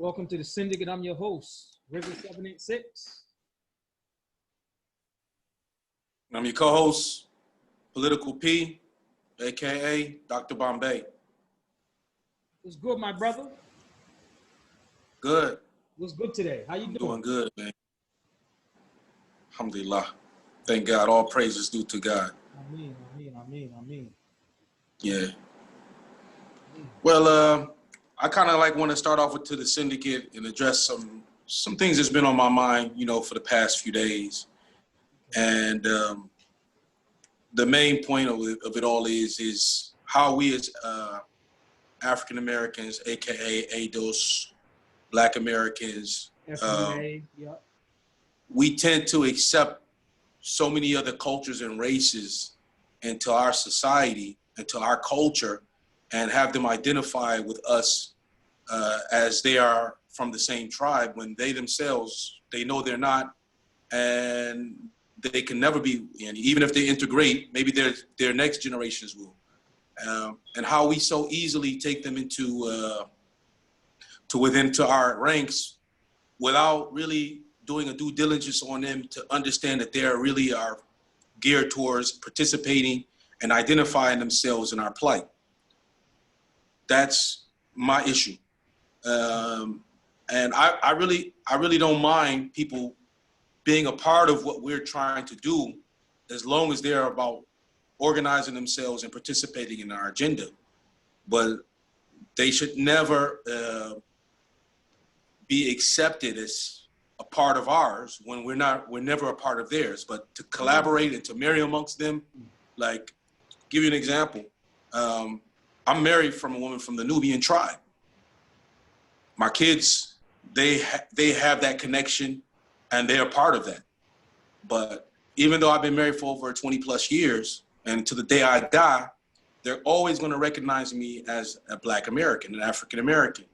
Welcome to the Syndicate. I'm your host, River 786. I'm your co-host, Political P, aka Dr. Bombay. What's good, my brother? Good. What's good today? How you I'm doing? doing good, man. Alhamdulillah. Thank God. All praises due to God. Ameen. Yeah. Well, I kind of want to start off with to the syndicate and address some things that's been on my mind, for the past few days. And the main point of it all is how we as African Americans, aka ADOS, Black Americans, FBA, yep. we tend to accept so many other cultures and races into our society, into our culture, and have them identify with us as they are from the same tribe when they themselves, they know they're not, and they can never be, and even if they integrate, maybe their next generations will. And how we so easily take them into our ranks without really doing a due diligence on them to understand that they really are geared towards participating and identifying themselves in our plight. That's my issue. And I really don't mind people being a part of what we're trying to do, as long as they're about organizing themselves and participating in our agenda. But they should never be accepted as a part of ours when we're never a part of theirs. But to collaborate and to marry amongst them, like, give you an example. I'm married from a woman from the Nubian tribe. My kids, they have that connection, and they're a part of that. But even though I've been married for over 20 plus years, and to the day I die, they're always going to recognize me as a Black American, an African American,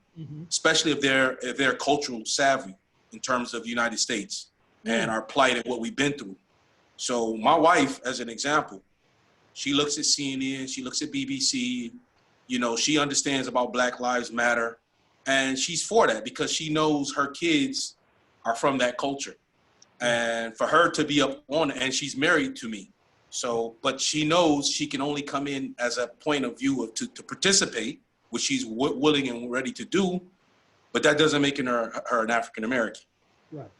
especially if they're cultural savvy in terms of the United States and our plight and what we've been through. So my wife, as an example, she looks at CNN, she looks at BBC, she understands about Black Lives Matter, and she's for that because she knows her kids are from that culture. And for her to be up on it, and she's married to me. So, but she knows she can only come in as a point of view to participate, which she's willing and ready to do, but that doesn't make her an African American. Right.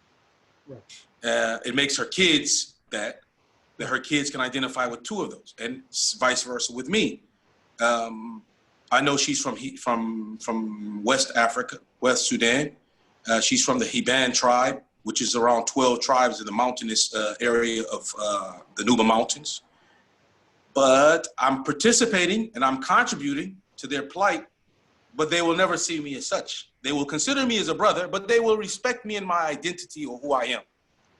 It makes her kids that her kids can identify with two of those, and vice versa with me. I know she's from West Africa, West Sudan. She's from the Hiban tribe, which is around 12 tribes in the mountainous area of the Nuba Mountains. But I'm participating and I'm contributing to their plight, but they will never see me as such. They will consider me as a brother, but they will respect me in my identity or who I am.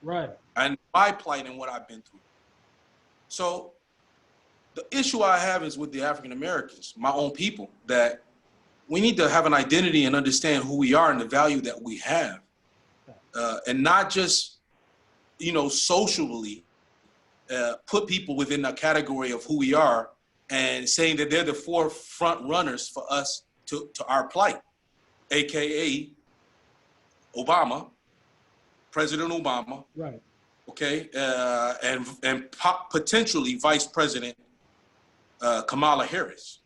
Right. And my plight and what I've been through. So the issue I have is with the African Americans, my own people, that we need to have an identity and understand who we are and the value that we have. And not just, socially put people within a category of who we are and saying that they're the forefront runners for us to our plight, AKA Obama, President Obama, right? Okay, and potentially Vice President Kamala Harris.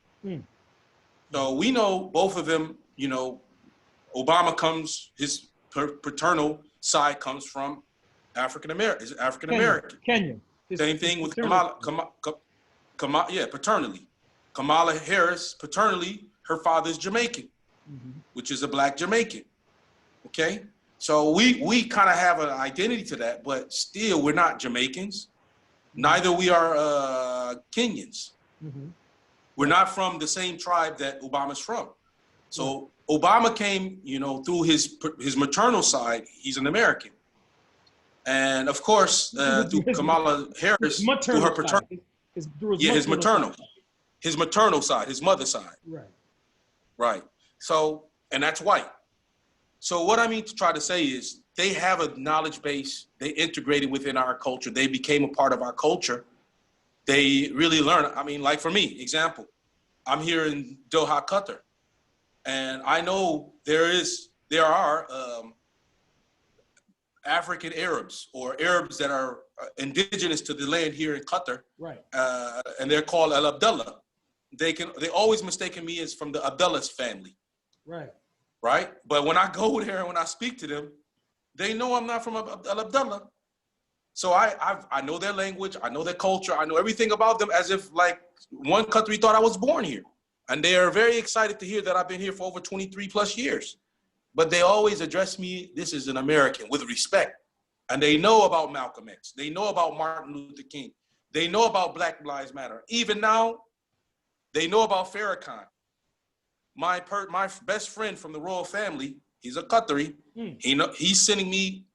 So we know both of them. Obama his paternal side comes from African American. Kenya. Same thing with Kamala. Paternally. Kamala Harris, paternally, her father's Jamaican, which is a Black Jamaican. Okay, so we kind of have an identity to that, but still we're not Jamaicans. Neither we are Kenyans. We're not from the same tribe that Obama's from. So Obama came, through his maternal side, he's an American. And of course, through Kamala Harris, through her paternal, his maternal side, his mother's side. Right. So, and that's white. So what I mean to try to say is they have a knowledge base, they integrated within our culture, they became a part of our culture. They really learn. I mean, like for me, example, I'm here in Doha, Qatar. And I know there is there are African Arabs or Arabs that are indigenous to the land here in Qatar, Right. And they're called Al Abdullah. They always mistaken me as from the Abdullah's family. Right. Right? But when I go there and when I speak to them, they know I'm not from Al Abdullah. So I know their language, I know their culture, I know everything about them as if like one country thought I was born here. And they are very excited to hear that I've been here for over 23 plus years. But they always address me, this is an American, with respect. And they know about Malcolm X. They know about Martin Luther King. They know about Black Lives Matter. Even now, they know about Farrakhan. My best friend from the royal family, he's a Qatari. He's sending me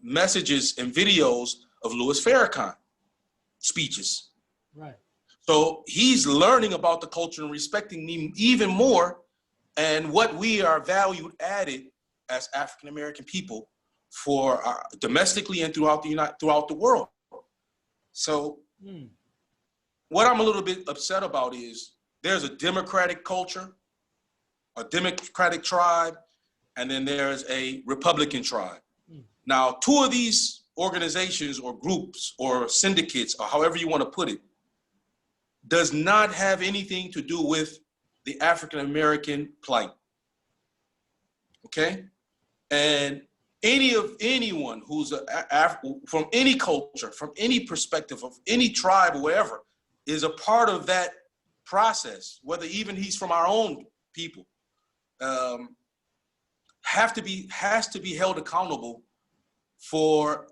messages and videos of Louis Farrakhan speeches. Right. So he's learning about the culture and respecting me even more, and what we are valued added as African American people for domestically and throughout the world. So what I'm a little bit upset about is there's a democratic culture, a democratic tribe, and then there's a Republican tribe. Now, two of these organizations or groups or syndicates, or however you want to put it, does not have anything to do with the African American plight. Okay? And anyone who's from any culture, from any perspective, of any tribe or wherever, is a part of that process, whether even he's from our own people, has to be held accountable for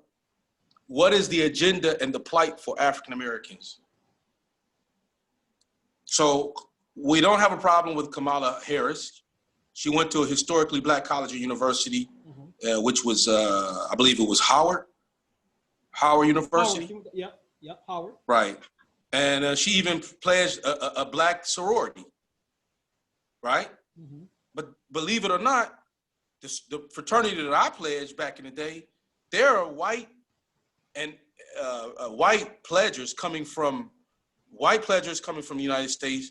what is the agenda and the plight for African Americans. So we don't have a problem with Kamala Harris. She went to a historically Black college or university, which was, I believe it was Howard University. Howard. Yep, Howard. Right. And she even pledged a Black sorority, right? But believe it or not, the fraternity that I pledged back in the day, there are white pledgers coming from the United States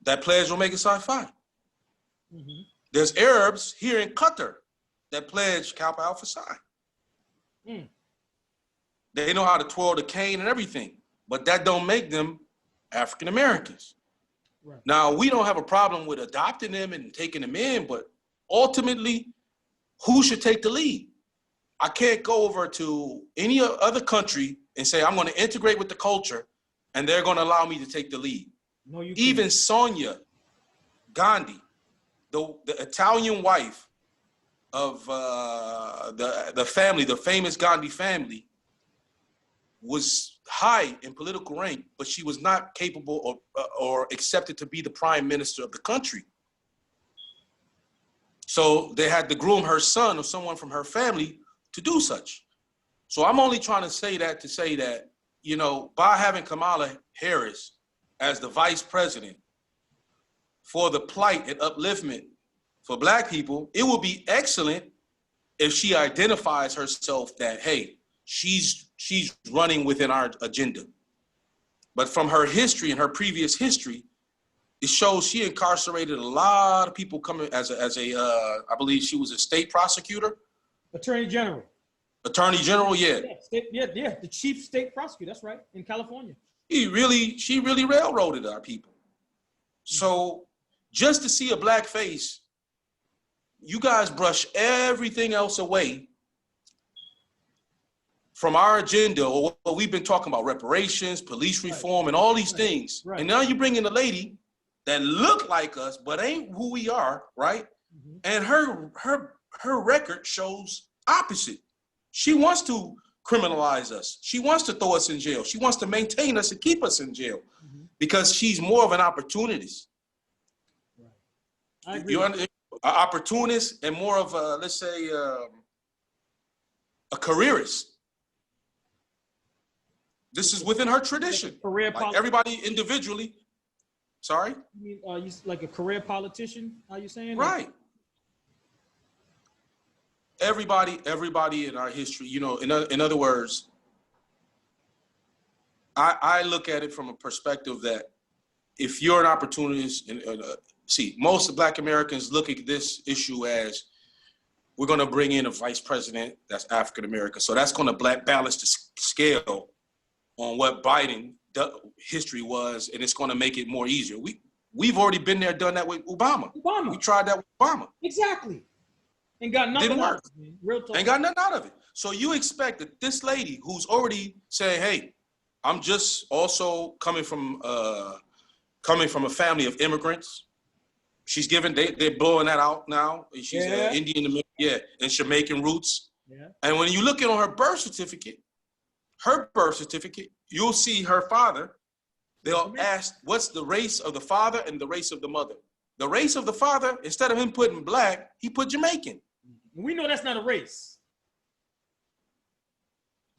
that pledge Omega Psi Phi. There's Arabs here in Qatar that pledge Kappa Alpha Psi. They know how to twirl the cane and everything, but that don't make them African Americans. Right. Now, we don't have a problem with adopting them and taking them in, but ultimately, who should take the lead? I can't go over to any other country and say, I'm going to integrate with the culture, and they're going to allow me to take the lead. No, you even can't. Sonia Gandhi, the Italian wife of the family, the famous Gandhi family, was high in political rank, but she was not capable or accepted to be the prime minister of the country. So they had to groom her son or someone from her family to do such. So I'm only trying to say that, you know, by having Kamala Harris as the vice president for the plight and upliftment for Black people, it will be excellent if she identifies herself that, hey, she's running within our agenda. But from her history and her previous history, it shows she incarcerated a lot of people coming as a I believe she was a state prosecutor. Attorney General. Attorney General, yeah. Yeah, the chief state prosecutor, that's right, in California. She really railroaded our people. So just to see a Black face, you guys brush everything else away from our agenda, or what we've been talking about, reparations, police reform, and all these things. Right. And now you bring in a lady that look like us, but ain't who we are, right? And her record shows opposite. She wants to criminalize us. She wants to throw us in jail. She wants to maintain us and keep us in jail because she's more of an opportunist. Right. I agree. An opportunist and more of a, let's say, a careerist. This is within her tradition. Career like everybody individually. Sorry? You mean, you like a career politician? Are you saying? Right. Everybody in our history, you know, in other words, I look at it from a perspective that if you're an opportunist see, most of Black Americans look at this issue as we're going to bring in a vice president that's African American. So that's going to balance the scale on what Biden history was, and it's going to make it more easier. We've already been there, done that with Obama. We tried that with Obama. Exactly. And got nothing Didn't work. out of it, man. Real talk. Ain't got nothing out of it. So you expect that this lady who's already saying, hey, I'm just also coming from a family of immigrants. She's given, they're blowing that out now. She's Indian, and Jamaican roots. Yeah. And when you look at on her birth certificate, you'll see her father. They'll ask, what's the race of the father and the race of the mother? The race of the father, instead of him putting Black, he put Jamaican. We know that's not a race.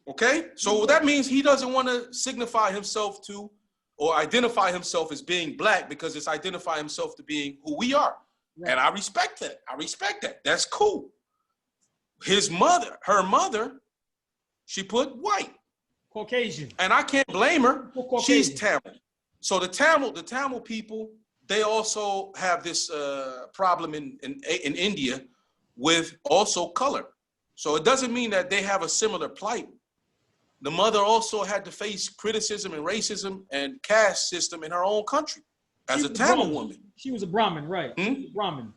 Okay, so that means he doesn't want to signify himself to or identify himself as being Black because it's identify himself to being who we are. Right. And I respect that. That's cool. Her mother, she put white. Caucasian. And I can't blame her. She's Tamil. So the Tamil people, they also have this problem in India with also color. So it doesn't mean that they have a similar plight. The mother also had to face criticism and racism and caste system in her own country as a Tamil woman. She was a Brahmin, right? Brahmin.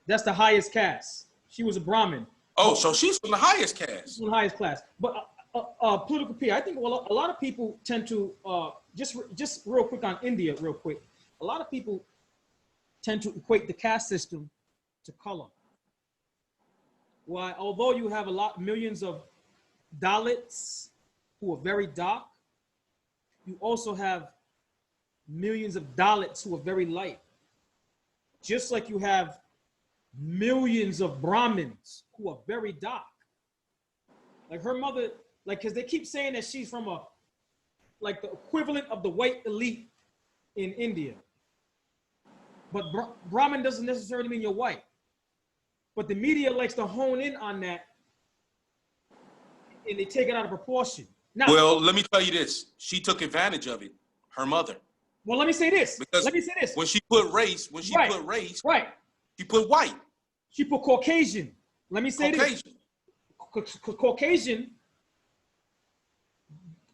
That's the highest caste. She was a Brahmin. Oh, so she's from the highest caste. From the highest class. But political P, I think a lot of people tend to, just real quick on India, real quick. A lot of people tend to equate the caste system to color. Why, although you have millions of Dalits who are very dark, you also have millions of Dalits who are very light. Just like you have millions of Brahmins who are very dark. Like her mother, because they keep saying that she's from the equivalent of the white elite in India. But Brahmin doesn't necessarily mean you're white. But the media likes to hone in on that, and they take it out of proportion. Now, well, let me tell you this. She took advantage of it, her mother. Well, let me say this. Because when she put race, right. She put white. She put Caucasian. Let me say this.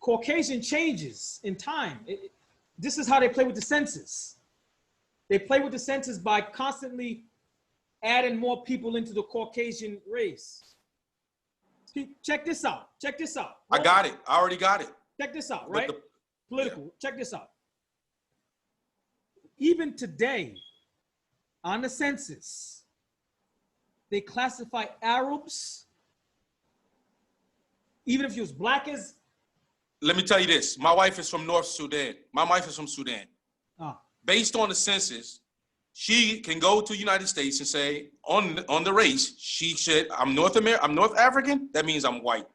Caucasian changes in time. This is how they play with the census. They play with the census by constantly adding more people into the Caucasian race. Check this out. I got it. I already got it. Check this out, right? Political. Yeah. Check this out. Even today, on the census, they classify Arabs, even if you're as Black as. Let me tell you this. My wife is from North Sudan. My wife is from Sudan. Based on the census, she can go to the United States and say, on the race, she said, I'm North African, that means I'm white.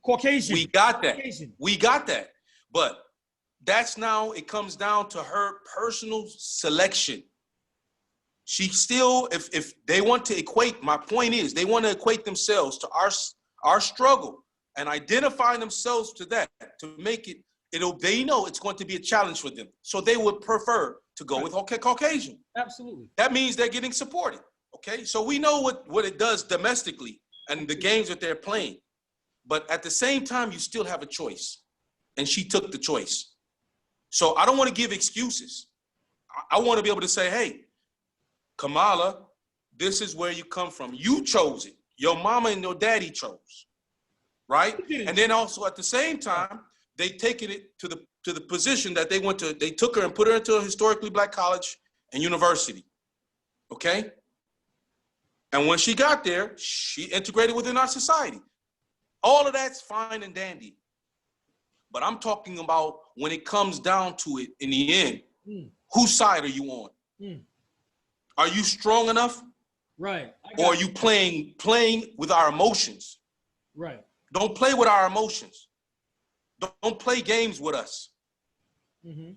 Caucasian. We got that. Caucasian. We got that. But that's now, it comes down to her personal selection. She still, if they want to equate, my point is, they want to equate themselves to our struggle and identify themselves to that, to make it, they know it's going to be a challenge for them. So they would prefer to go with Caucasian. Absolutely. That means they're getting supported. Okay, so we know what it does domestically and the games that they're playing. But at the same time, you still have a choice. And she took the choice. So I don't want to give excuses. I want to be able to say, hey, Kamala, this is where you come from. You chose it. Your mama and your daddy chose. Right? And then also at the same time, they taken it to the position that they took her and put her into a historically Black college and university. Okay? And when she got there, she integrated within our society. All of that's fine and dandy. But I'm talking about when it comes down to it in the end, whose side are you on? Are you strong enough? Right. Or are you playing with our emotions? Right. Don't play with our emotions. Don't play games with us.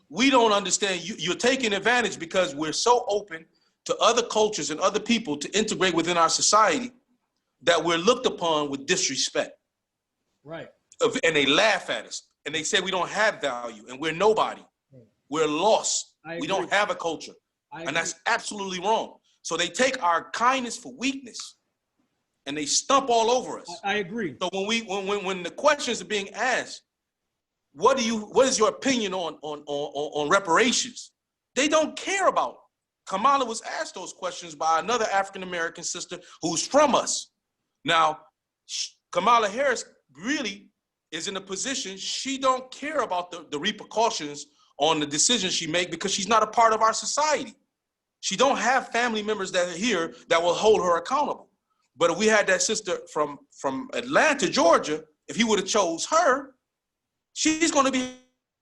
We don't understand. You're taking advantage because we're so open to other cultures and other people to integrate within our society that we're looked upon with disrespect. Right. And they laugh at us and they say we don't have value and we're nobody. Right. We're lost. We don't have a culture. And that's absolutely wrong. So they take our kindness for weakness and they stump all over us. I agree. So when the questions are being asked, what is your opinion on reparations? They don't care about. Kamala was asked those questions by another African-American sister who's from us. Now, Kamala Harris really is in a position, she don't care about the repercussions on the decisions she make because she's not a part of our society. She don't have family members that are here that will hold her accountable. But if we had that sister from Atlanta, Georgia, if he would have chose her, she's going to be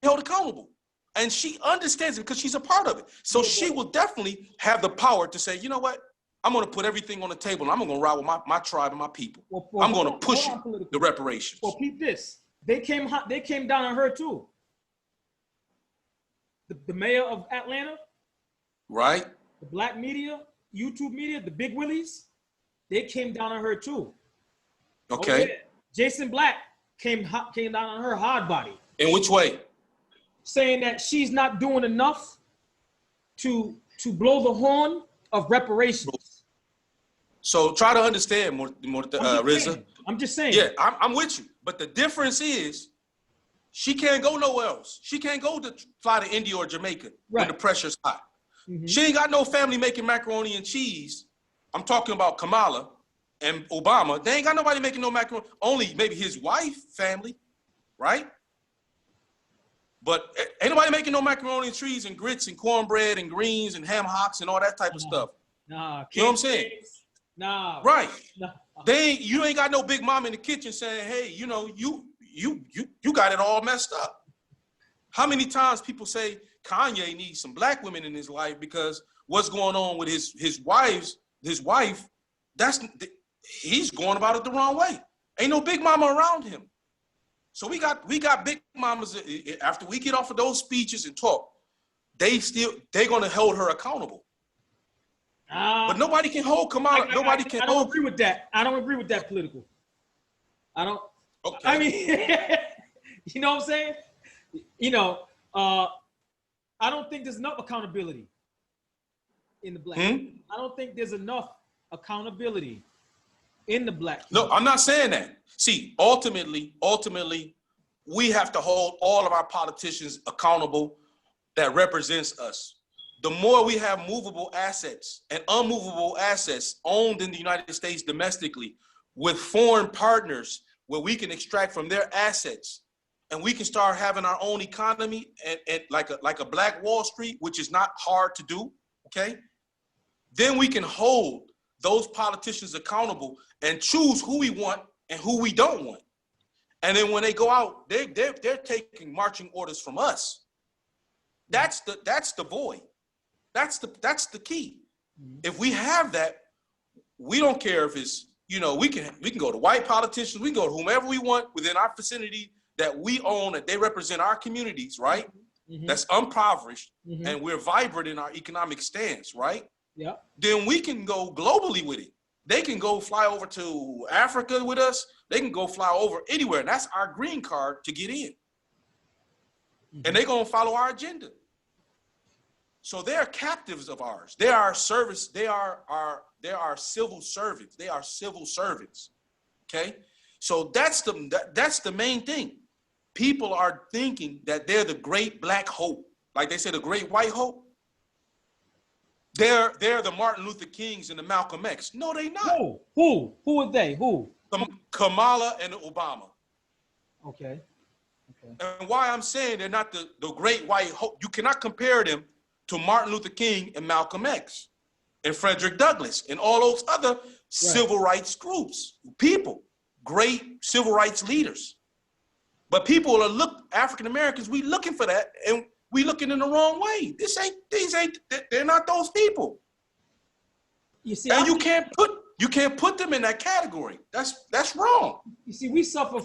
held accountable. And she understands it because she's a part of it. So she will definitely have the power to say, you know what? I'm going to put everything on the table and I'm going to ride with my tribe and my people. I'm going to push the reparations. Well, peep this. They came down on her too. The mayor of Atlanta. Right. The black media, YouTube media, the big willies, they came down on her too. Okay. Oh, yeah. Jason Black came down on her hard body. In which way? Saying that she's not doing enough to blow the horn of reparations. So try to understand, Rizza. I'm just saying. Yeah, I'm with you. But the difference is she can't go nowhere else. She can't fly to India or Jamaica when the pressure's hot. Mm-hmm. She ain't got no family making macaroni and cheese. I'm talking about Kamala and Obama. They ain't got nobody making no macaroni. Only maybe his wife, family, right? But ain't nobody making no macaroni and cheese and grits and cornbread and greens and ham hocks and all that type of stuff. Nah, you know what I'm saying? Nah. Right. Nah. You ain't got no big mom in the kitchen saying, hey, you know, you got it all messed up. How many times people say Kanye needs some black women in his life because what's going on with his wife, he's going about it the wrong way. Ain't no big mama around him. So we got big mamas. After we get off of those speeches and talk, they're gonna hold her accountable. But nobody can hold Kamala. I don't agree with that. I don't agree with that political. I don't. Okay. I mean, you know what I'm saying? You know, I don't think there's enough accountability in the black. I don't think there's enough accountability in the black. No, I'm not saying that. See, ultimately, we have to hold all of our politicians accountable that represents us. The more we have movable assets and unmovable assets owned in the United States domestically with foreign partners where we can extract from their assets and we can start having our own economy and like a Black Wall Street, which is not hard to do, okay? Then we can hold those politicians accountable and choose who we want and who we don't want. And then when they go out, they're taking marching orders from us. That's the void. That's the key. If we have that, we don't care if it's, you know, we can go to white politicians, we can go to whomever we want within our vicinity that we own, that they represent our communities, right? Mm-hmm. That's impoverished, and we're vibrant in our economic stance, right? Yeah. Then we can go globally with it. They can go fly over to Africa with us. They can go fly over anywhere. And that's our green card to get in. And they're going to follow our agenda. So they're captives of ours. They are service. They are civil servants. They are civil servants. Okay. So that's the main thing. People are thinking that they're the great black hope. Like they say, the great white hope. They're the Martin Luther Kings and the Malcolm X. No, they not. Who are they? Who? Kamala and Obama. Okay. And why I'm saying they're not the great white hope, you cannot compare them to Martin Luther King and Malcolm X and Frederick Douglass and all those other civil rights groups, people, great civil rights leaders. But people are African Americans, we looking for that, and we looking in the wrong way. They're not those people. You see, and you can't put them in that category. That's wrong. You see, we suffer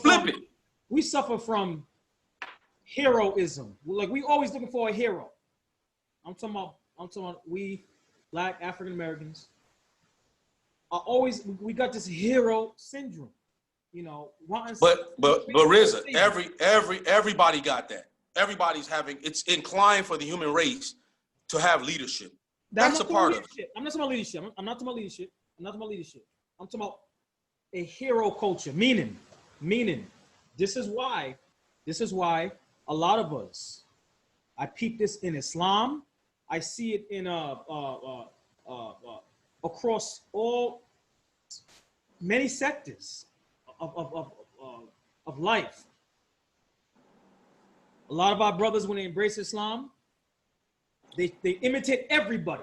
from heroism. Like we always looking for a hero. I'm talking about we Black African Americans are always, we got this hero syndrome, you know. But Rizza, everybody got that. Everybody's it's inclined for the human race to have leadership. That's a part of it. I'm not talking about leadership. I'm not talking about leadership. I'm not talking about leadership. I'm talking about a hero culture. Meaning, this is why a lot of us, I peep this in Islam. I see it in across all many sectors of life. A lot of our brothers, when they embrace Islam, they imitate everybody.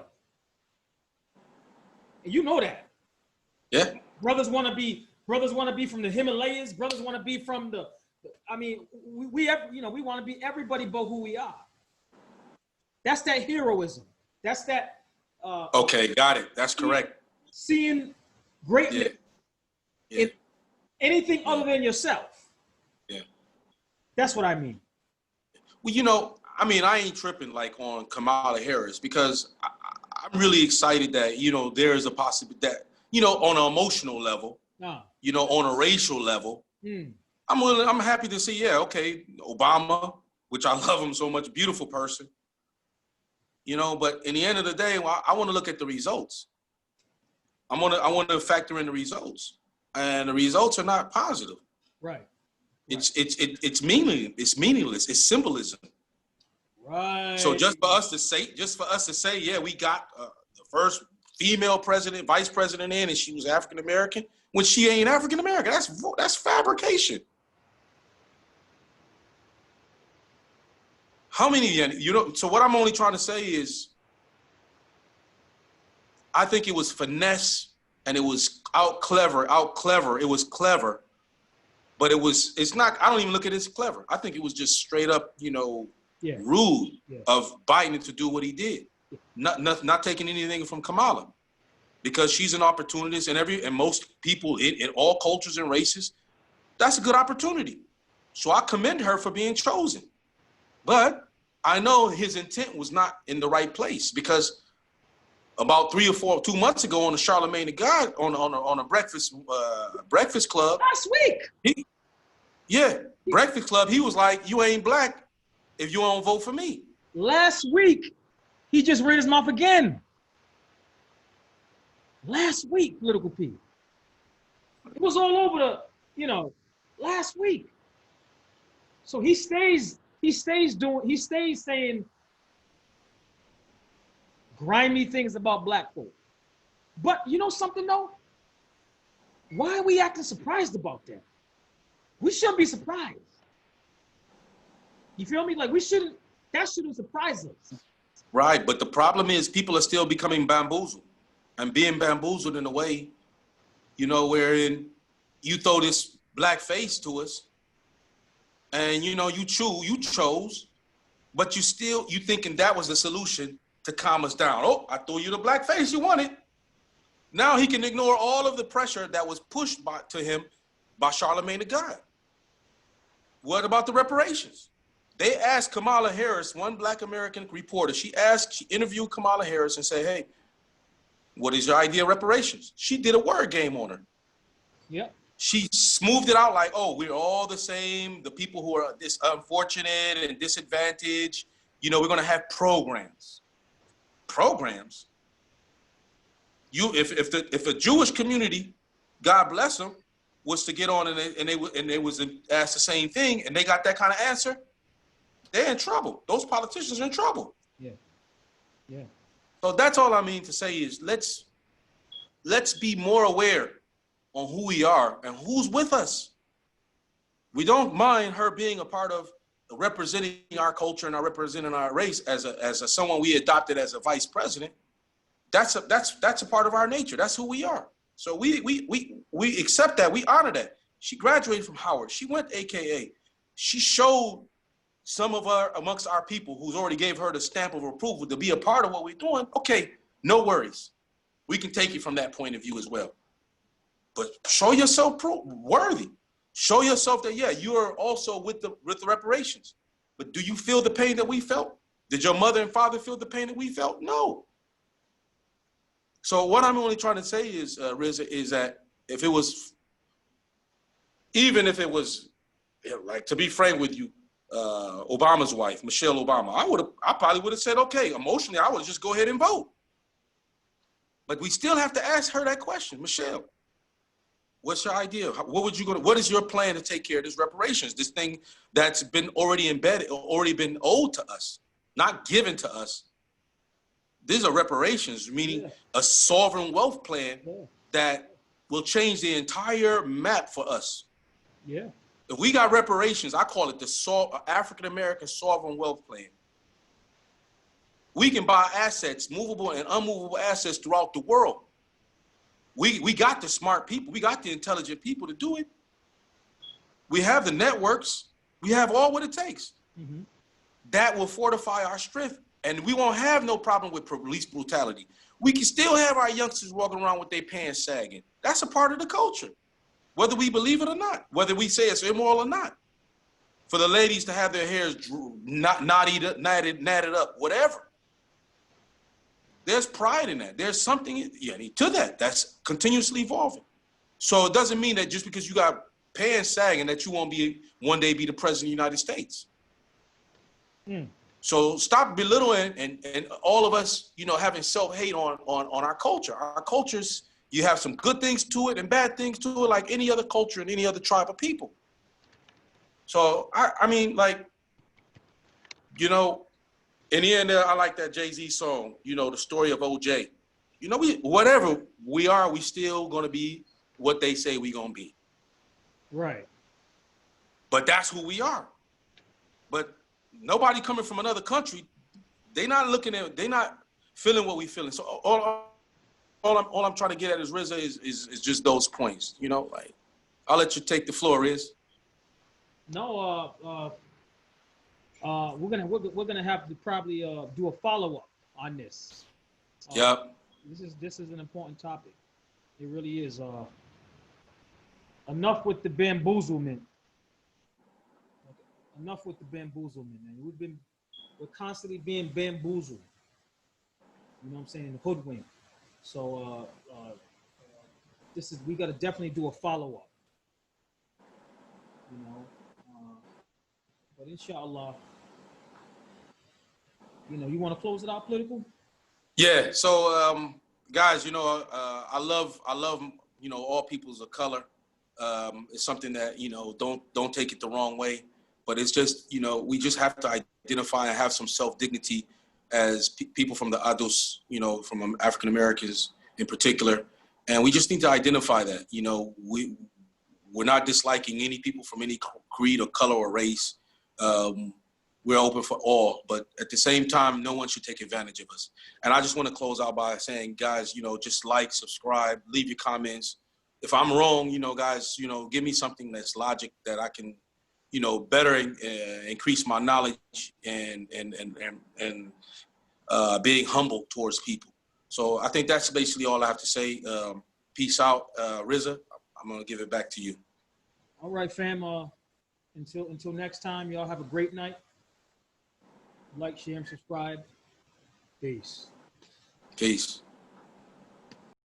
And you know that. Yeah. Brothers want to be from the Himalayas. Brothers want to be from we want to be everybody but who we are. That's that heroism. That's that. Okay, got it. That's correct. Seeing greatness in anything other than yourself. Yeah. That's what I mean. Well, I ain't tripping like on Kamala Harris because I'm really excited that, there is a possibility that, on an emotional level, on a racial level, I'm happy to see, Obama, which I love him so much, beautiful person, but in the end of the day, I want to look at the results. I want to factor in the results, and the results are not positive. Right. It's meaningless. It's symbolism. Right. So just for us to say, yeah, we got the first female president, vice president in, and she was African American, when she ain't African American. That's fabrication. How many? So what I'm only trying to say is, I think it was finesse and it was out clever. It was clever, but it's not. I don't even look at it as clever. I think it was just straight up, rude of Biden to do what he did. Not taking anything from Kamala, because she's an opportunist, and most people in all cultures and races, that's a good opportunity. So I commend her for being chosen. But I know his intent was not in the right place, because about 2 months ago on the Charlemagne the God on a Breakfast Club last week. Breakfast Club. He was like, "You ain't black if you don't vote for me." Last week, he just ran his mouth again. Last week, political P. It was all over last week. So he stays saying grimy things about black folk. But you know something though? Why are we acting surprised about that? We shouldn't be surprised. You feel me? Like that shouldn't surprise us. Right, but the problem is people are still becoming bamboozled and being bamboozled in a way, wherein you throw this black face to us and, you chose, but you thinking that was the solution to calm us down. Oh, I threw you the black face you wanted. Now he can ignore all of the pressure that was pushed to him by Charlemagne the God. What about the reparations? They asked Kamala Harris, one black American reporter, she interviewed Kamala Harris and said, "Hey, what is your idea of reparations?" She did a word game on her. Yeah. She smoothed it out like, "Oh, we're all the same. The people who are unfortunate and disadvantaged, we're going to have programs." Programs? If a Jewish community, God bless them, was to get on and they was asked the same thing and they got that kind of answer, they're in trouble. Those politicians are in trouble. Yeah. Yeah. So that's all I mean to say is let's be more aware on who we are and who's with us. We don't mind her being a part of representing our culture and representing our race as someone we adopted as a vice president. That's a part of our nature. That's who we are. So we accept that. We honor that. She graduated from Howard. She went AKA. She showed some of amongst our people who's already gave her the stamp of approval to be a part of what we're doing. Okay, no worries. We can take it from that point of view as well. But show yourself worthy. Show yourself that, you are also with the reparations. But do you feel the pain that we felt? Did your mother and father feel the pain that we felt? No. So what I'm only trying to say is, Rizza, is that even if it was, like, to be frank with you, Obama's wife, Michelle Obama, I probably would have said, okay, emotionally, I would just go ahead and vote. But we still have to ask her that question. Michelle, what's your idea? What is your plan to take care of this reparations? This thing that's been already embedded, already been owed to us, not given to us. These are reparations, meaning a sovereign wealth plan that will change the entire map for us. Yeah. If we got reparations, I call it the African American sovereign wealth plan. We can buy assets, movable and unmovable assets throughout the world. We got the smart people. We got the intelligent people to do it. We have the networks. We have all what it takes. Mm-hmm. That will fortify our strength. And we won't have no problem with police brutality. We can still have our youngsters walking around with their pants sagging. That's a part of the culture, whether we believe it or not, whether we say it's immoral or not. For the ladies to have their hairs natted up, whatever. There's pride in that. There's something to that that's continuously evolving. So it doesn't mean that just because you got pants sagging that you won't one day be the president of the United States. Mm. So stop belittling and all of us, having self-hate on our culture. Our cultures, you have some good things to it and bad things to it, like any other culture and any other tribe of people. So I mean, in the end, I like that Jay-Z song, the story of OJ. Whatever we are, we still gonna be what they say we gonna be. Right. But that's who we are. But nobody coming from another country, they not feeling what we feeling. So all I'm trying to get at is RZA is just those points. I'll let you take the floor, Riz. No, we're gonna have to probably do a follow-up on this. Yep. This is an important topic. It really is. Enough with the bamboozlement. Enough with the bamboozlement, man. We're constantly being bamboozled. You know what I'm saying? Hoodwinked. So we got to definitely do a follow-up. But inshallah, you want to close it out, political? Yeah. So guys, I love all peoples of color. It's something that don't take it the wrong way. But it's just, we just have to identify and have some self-dignity as people from the Adus, from African Americans in particular. And we just need to identify that, we're not disliking any people from any creed or color or race. We're open for all, but at the same time, no one should take advantage of us. And I just want to close out by saying, guys, just like, subscribe, leave your comments. If I'm wrong, guys, give me something that's logic that I can better increase my knowledge and being humble towards people. So I think that's basically all I have to say. Peace out, RZA. I'm gonna give it back to you. All right, fam. Until next time, y'all have a great night. Like, share, and subscribe. Peace. Peace.